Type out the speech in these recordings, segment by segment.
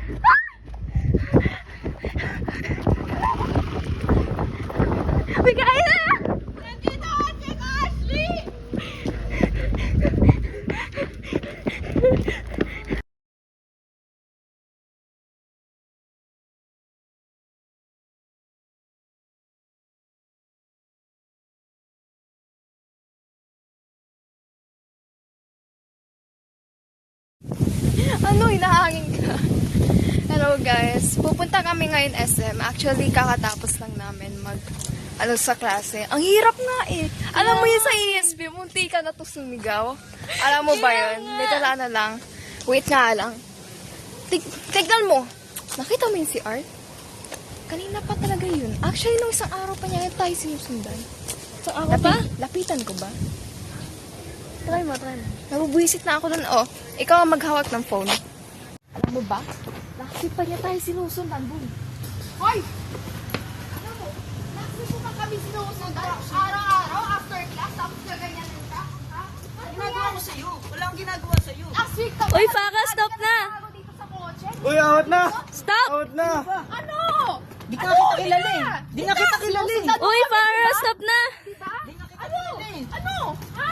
Bigay na! Nandito si Ashley! Ano, hinahangin ka? Hello guys, pupunta kami ngayon SM. Actually, kakatapos lang namin sa klase. Ang hirap nga eh. Alam mo yun sa ESP, munti ka na to sumigaw. Alam mo ba yun? Litala na lang. Wait nga lang. Tignan mo. Nakita mo yun si Art? Kanina pa talaga yun. Actually, nung isang araw pa niya tayo sinusundan. Isang araw pa? Lapitan ko ba? Try mo. Nabubuisit na ako dun. Oh, ikaw ang maghawak ng phone. Alam mo ba? Last pa niya tayo sinusundan. Boom. Hoy! Alam mo, last week pa kami sinusundan. Araw-araw, after class, tapos gaganyan ka. Ginagawa ko sa'yo. Wala akong ginagawa sa'yo. Last week ka. Uy, Farah, stop na! Dito sa kotse. Uy, awat na! Stop! Awat na! Ano? Di ka kita kilala eh. Di nga kita kilala eh. Uy, Farah, stop na! Diba? Di nga kita kilala eh. Ano? Ha?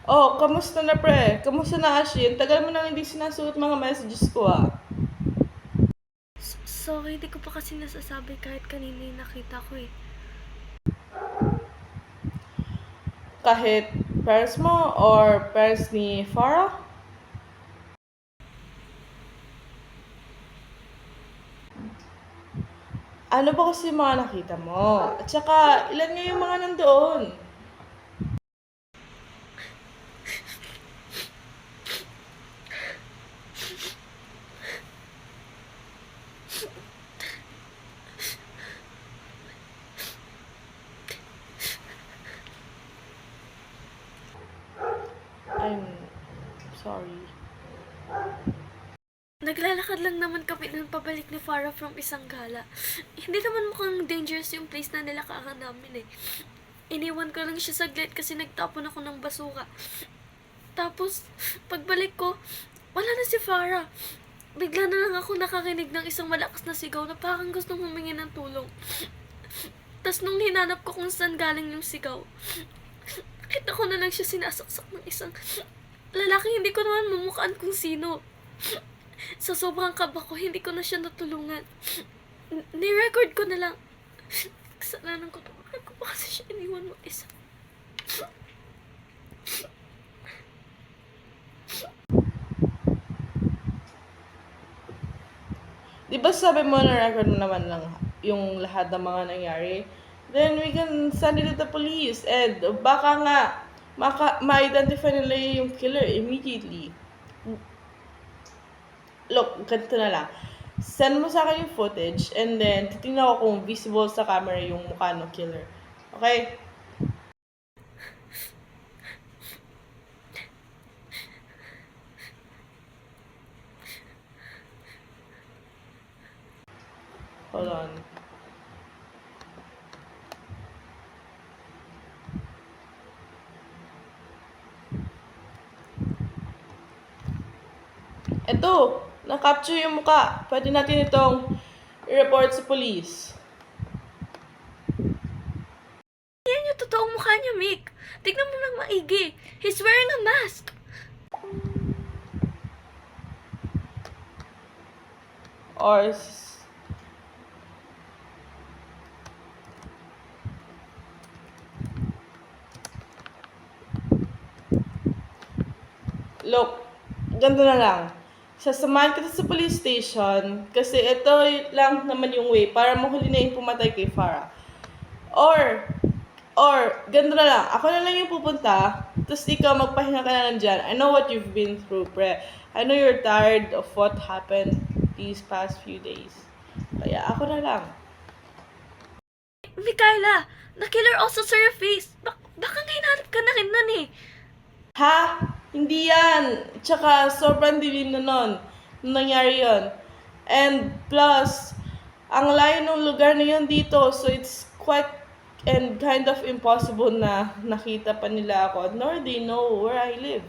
Oh, kamusta na pre? Kamusta na Ashley? Ang tagal mo nang hindi sinasuot mga messages ko ah. Sorry, hindi ko pa kasi nasasabi kahit kanina yung nakita ko eh. Kahit parents mo or parents ni Farah? Ano ba kasi yung mga nakita mo? At saka, ilan nga yung mga nandoon? I'm sorry. Naglalakad lang naman kami nun pabalik ni Farah from isang gala. Hindi naman mukhang dangerous yung place na nilakaran namin eh. Iniwan ko lang siya saglit kasi nagtapon ako ng basura. Tapos, pagbalik ko, wala na si Farah. Bigla na lang ako nakarinig ng isang malakas na sigaw na parang gustong humingi ng tulong. Tapos nung hinanap ko kung saan galing yung sigaw, nakita ko na lang siya sinasaksak ng isang lalaking hindi ko naman mamukhaan kung sino. Sa sobrang kaba ko, hindi ko na siya natulungan. Ni-record ko na lang. Kasalanan ko to. Bakit ko pa kasi siya iniwan mag-isa? Di ba sabi mo na record mo naman lang yung lahat ng mga nangyari? Then we can send it to the police and baka nga ma-identify nila yung killer immediately. Look, ganito na lang. Send mo sa akin yung footage and then titingnan ko kung visible sa camera yung mukha ng killer. Okay? Hold on. Ito, na-capture yung muka. Pwede natin itong i-report sa police. Yan yung totoong mukha niya, Mick. Tignan mo lang maigi. He's wearing a mask. Or look, ganito na lang. Sasamahan kita sa police station kasi ito lang naman yung way para mahuli na yung pumatay kay Farah. Or, ganito na lang. Ako na lang yung pupunta, tapos ikaw magpahinga ka na lang dyan. I know what you've been through, pre. I know you're tired of what happened these past few days. Kaya ako na lang. Mikaela, na-killer also sa your face. Baka nga hinahanap ka na rin nun eh. Ha? Hindi yan. Tsaka, sobrang dilim na nun. Nung nangyari yon. And plus, ang layo ng lugar na yun dito. So, it's quite and kind of impossible na nakita pa nila ako. Nor they know where I live.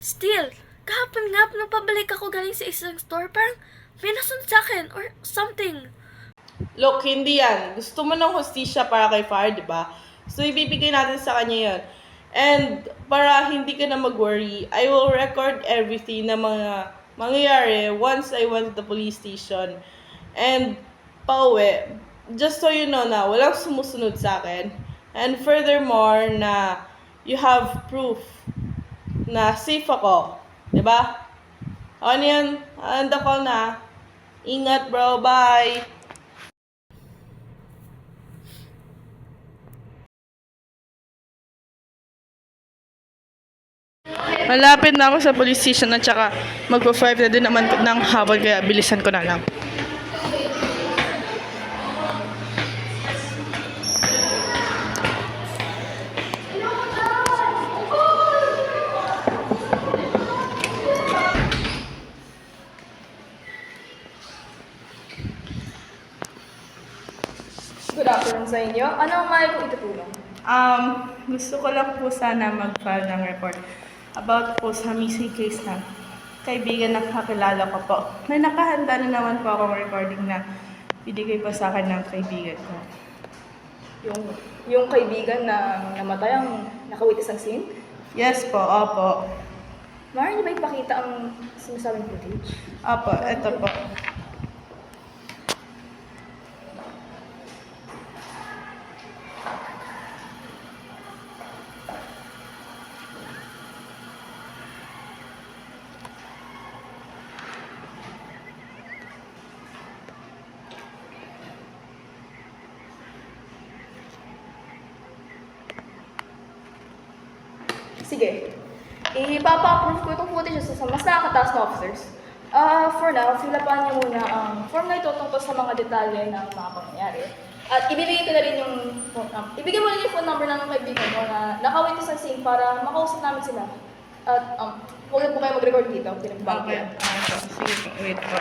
Still, kahapon nga nung pabalik ako galing sa isang store, parang may nasunod sa akin or something. Look, hindi yan. Gusto mo ng hustisya para kay Farah, di ba? So, ibibigay natin sa kanya yon. And, para hindi ka na mag-worry, I will record everything na mga mangyayari once I went to the police station. And, pauwi, just so you know na walang sumusunod sa akin. And furthermore, na you have proof na safe ako. Di ba? Ano yan? End the call na. Ingat, bro. Bye! Malapit na ako sa police station at saka magpa-5 na din naman ng hapon kaya bilisan ko na lang. Good afternoon sa inyo. Ano ang maaari kong itutulong? Gusto ko lang po sana mag-file ng report about po sa missing case ng kaibigan na kakilala ko po. May nakahanda na naman po akong recording na binigay po sa akin ng kaibigan ko. Yung kaibigan na namatay ang nakawitis ng scene? Yes po, opo. Maaari niyo ba ipakita ang sinasabing footage? Opo, eto po. Sige. Ipapa-approve ko itong footage sa mas nakakataas na officers. For now, fill-upan niyo muna ang form na ito tungkol sa mga detalye ng mga pangyayari. At ibibigay ko na rin yung phone number. Ibigay mo rin yung phone number ng kaibigan mo na nakawitness ng scene para makausap namin sila. At huwag na po kayo mag-record dito. Okay. Sige po, wait po.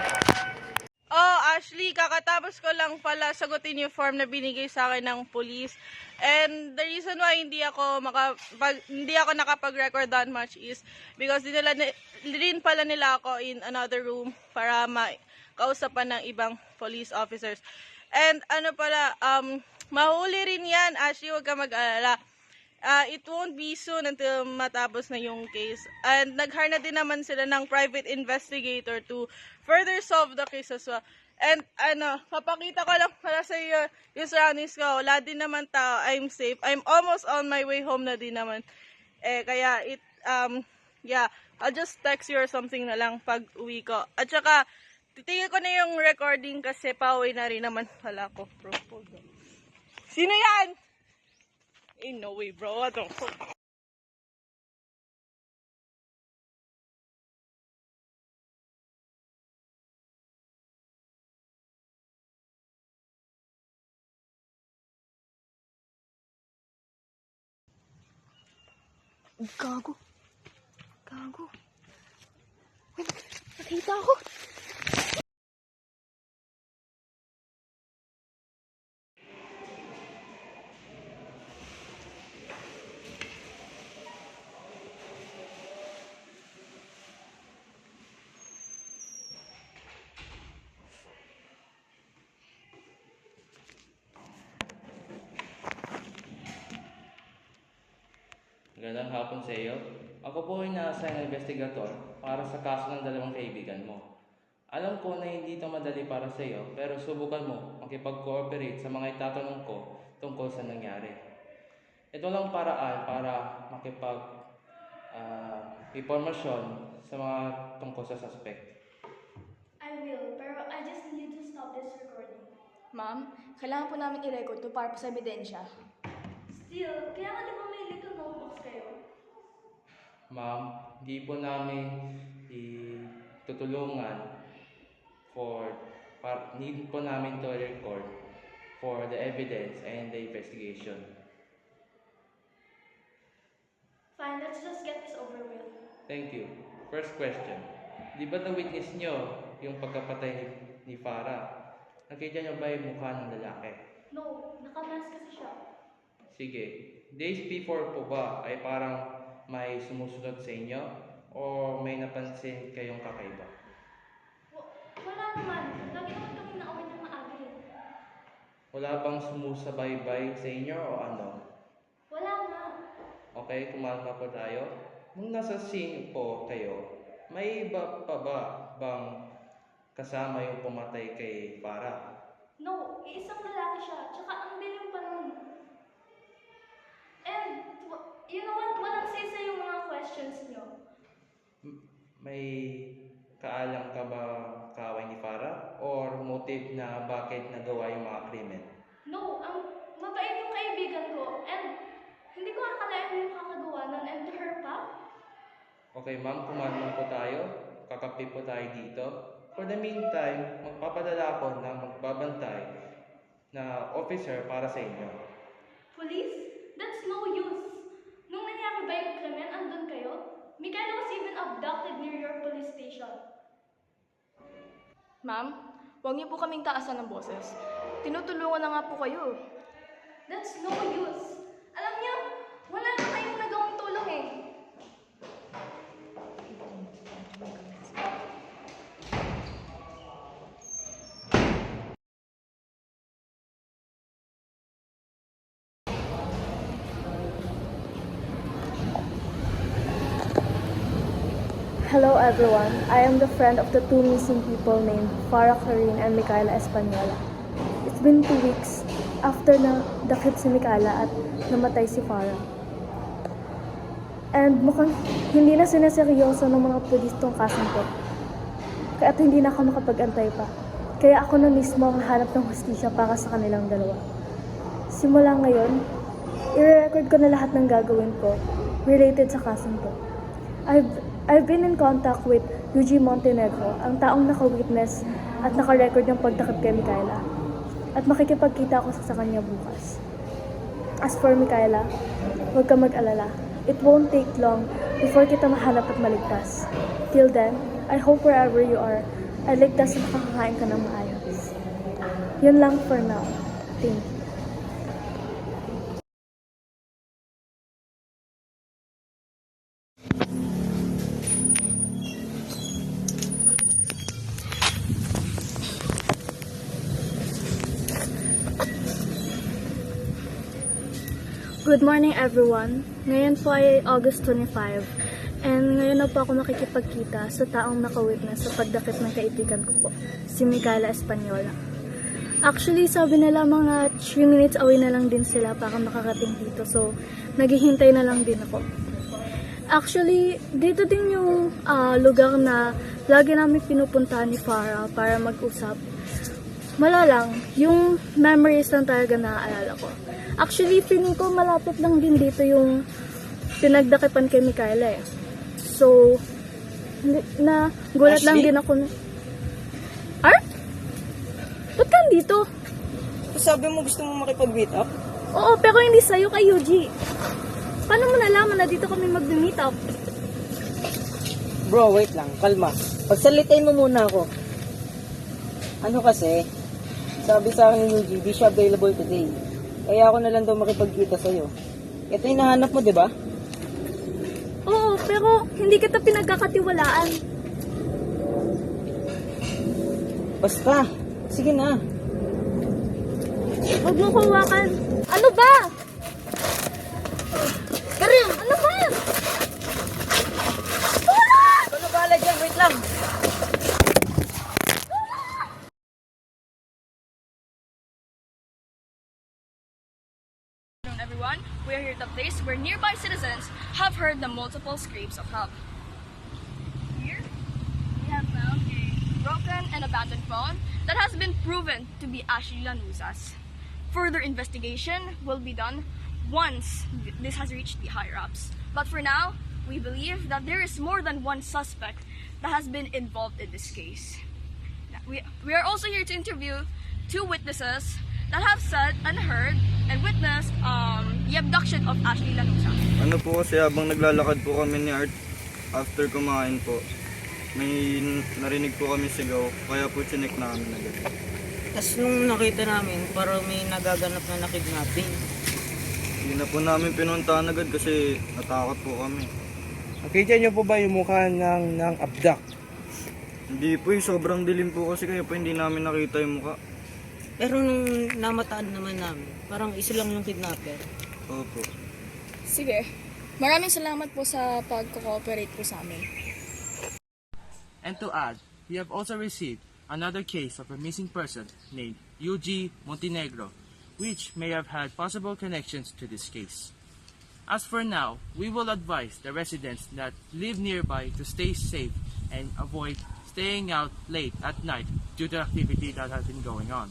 Oh, Ashley, kakatapos ko lang pala sagutin yung form na binigay sa akin ng police. And the reason why hindi ako nakapag-record that much is because din pala nila ako in another room para makausapan ng ibang police officers. And mahuli rin yan, Ashley, huwag ka mag-alala. It won't be soon until matapos na yung case. And nag-hire na din naman sila ng private investigator to further solve the case as well. And papakita ko lang para sa iyo yung surroundings ko. Wala din naman tao. I'm safe. I'm almost on my way home na din naman. Kaya I'll just text you or something na lang pag uwi ko. At saka, titigil ko na yung recording kasi pauwi na rin naman pala ko. Sino yan? Ain't no way, bro. What the fuck? Gago. Nakita ako. Magandang hapon sa iyo. Ako po ay na-assign na investigator para sa kaso ng dalawang kaibigan mo. Alam ko na hindi ito madali para sa iyo, pero subukan mo makipag-cooperate sa mga itatanong ko tungkol sa nangyari. Ito lang paraan para informasyon sa mga tungkol sa suspect. I will, pero I just need to stop this recording. Ma'am, kailangan po namin i-record to para po sa ebidensya. Still, kaya nga di ba may little notebooks kayo? Ma'am, hindi po namin tutulungan need po namin to record for the evidence and the investigation. Fine, let's just get this over with. Thank you. First question. Di ba na-witness nyo yung pagkapatay ni Farah? Nakita nyo ba yung mukha ng lalaki? No, nakamask kasi siya. Sige. Days before po ba ay parang may sumusunod sa inyo? O may napansin kayong kakaiba? Wala naman. Lagi naman kami nauwi ng maaga eh. Wala bang sumusabaybay sa inyo o ano? Wala nga. Okay, kumalma po tayo. Nung nasa scene po kayo, may iba pa ba bang kasama yung pumatay kay Farah? No, iisang lalaki siya. Tsaka ang dilim pa nun. And, you know what? Walang say yung mga questions nyo. May kaalam ka ba kaaway ni Farah? Or motive na bakit nagawa yung mga krimen? No, ang mabait yung kaibigan ko. And, hindi ko akalain yung kakagawa nun. And to her pa? Okay ma'am, kumalma po tayo. Kakape po tayo dito. For the meantime, magpapadala ako ng magbabantay na officer para sa inyo. Police? That's no use. Nung nangyari ba yung krimen, andun kayo? Mikaela was even abducted near your police station. Ma'am, huwag niyo po kaming taasan ng boses. Tinutulungan na nga po kayo. That's no use. Alam niyo, wala na kayong nagawang tulong eh. Hello everyone, I am the friend of the two missing people named Farah Clarine and Mikaela Espanola. It's been 2 weeks after na dakip si Mikaela at namatay si Farah. And mukhang hindi na sineseryoso ng mga pulis tong kasong to. Kaya't hindi na ako makapag-antay pa. Kaya ako na mismo ang hanap ng hustisya para sa kanilang dalawa. Simula ngayon, i-record ko na lahat ng gagawin ko related sa kasong to. I've been in contact with Eugene Montenegro, ang taong naka-witness at naka-record ng pagtakip kay Mikaela. At makikipagkita ako sa kanya bukas. As for Mikaela, huwag ka mag-alala. It won't take long before kita mahanap at maligtas. Till then, I hope wherever you are, ay ligtas at makakakain ka ng maayos. Yun lang for now. Thank you. Good morning everyone. Ngayon po ay August 25 and ngayon na po ako makikipagkita sa taong naka-witness sa pagdakip ng kaibigan ko po, si Mikaela Espanola. Actually, sabi nila mga 3 minutes away na lang din sila para makarating dito, so naghihintay na lang din ako. Actually, dito din yung lugar na lagi namin pinupuntahan ni Farah para mag-usap. Malalang, yung memories lang talaga naaalala ko. Actually, feeling ko malapit lang din dito yung pinagdakipan kay Mikaela eh. So, gulat lang din ako na... Art? Ba't ka dito? Sabi mo gusto mo makipag-meet up? Oo, pero hindi sa'yo, kay Yuji. Paano mo nalaman na dito kami mag-meet up? Bro, wait lang. Kalma. Pagsalitain mo muna ako. Ano kasi, sabi sa akin ni Yuji, di siya available today. Kaya ako na lang daw makipagkita sa'yo. Ito yung nahanap mo, di ba? Oo, pero hindi kita pinagkakatiwalaan. Basta. Sige na. Huwag mo hawakan. Ano ba? Ano ba? place where nearby citizens have heard the multiple screams of help. Here, we have found a broken and abandoned phone that has been proven to be Ashley Lanuza's. Further investigation will be done once this has reached the higher-ups. But for now, we believe that there is more than one suspect that has been involved in this case. We are also here to interview two witnesses that have said and heard and witnessed the abduction of Ashley Lanuza. Ano po kasi habang naglalakad po kami ni Art after kumain po, may narinig po kami sigaw, kaya po chinek namin agad. Tapos nung nakita namin, parang may nagaganap na nakidnapping. Hindi na po namin pinuntahan agad kasi natakot po kami. Nakita niyo po ba yung mukha ng abduct? Hindi po sobrang dilim po kasi kaya po hindi namin nakita yung mukha. Pero nung namataan naman namin, parang isa lang yung kidnapper. Opo. Sige. Maraming salamat po sa pag-cooperate po sa amin. And to add, we have also received another case of a missing person named UG Montenegro, which may have had possible connections to this case. As for now, we will advise the residents that live nearby to stay safe and avoid staying out late at night due to activity that has been going on.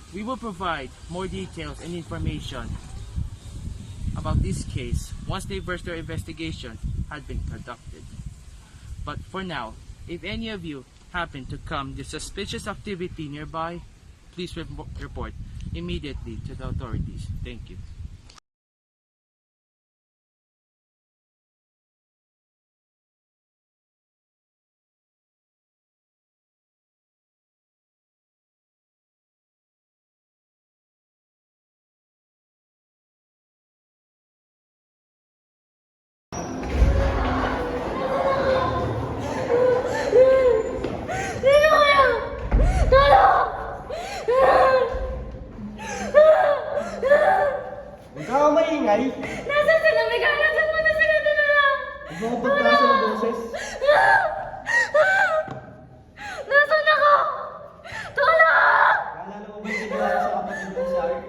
We will provide more details and information about this case once the further investigation had been conducted. But for now, if any of you happen to come to suspicious activity nearby, please report immediately to the authorities. Thank you. Huwag ka maingay! Nasaan sila? May kanasan mo na sila dinala! Huwag mo pagkasa ng boses. Nasaan ako? Tulong! Kaalala mo ba yung ginawa sa kapatid mo si Art?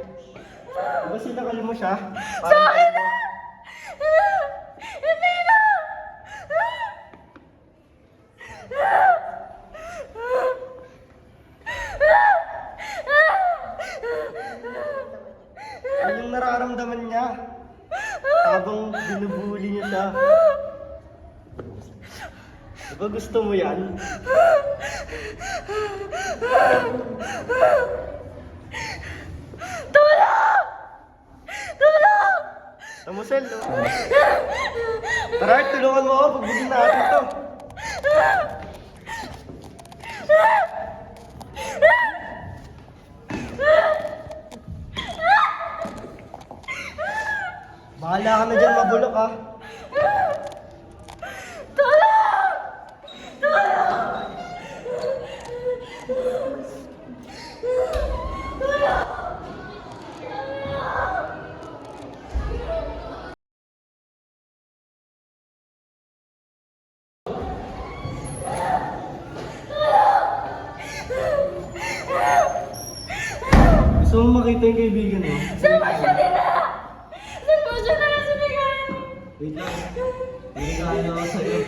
Diba sinakali mo siya? Sa akin na! Hindi na! Ano yung nararamdaman niya? Habang binubuli niya siya. Diba gusto mo yan? Tulong! Tulong! Samusel, no? Tara, Art, tulungan mo ako. Pagbigyan natin to. Bahala ka na dyan, mabulok ha. Gusto mo makita yung kaibigan mo? Saan mo siya nalasibigan? Wait lang. Hindi ka ano ako sa'yo.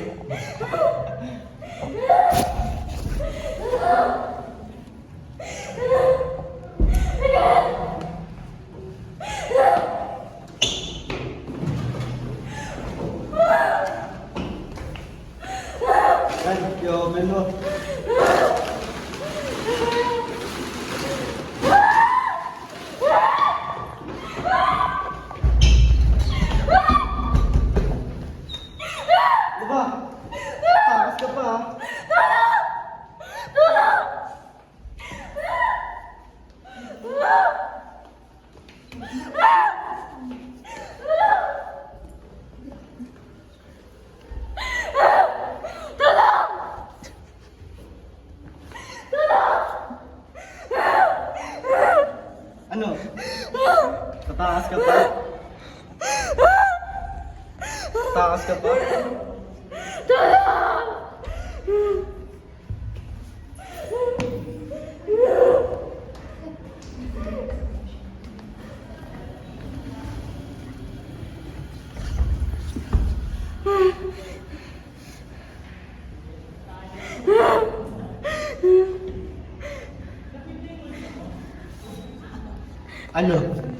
Yan, i-open mo. Diba? Takas ka pa ha? Ano? Tatakas ka pa? Tatakas ka pa? Ano?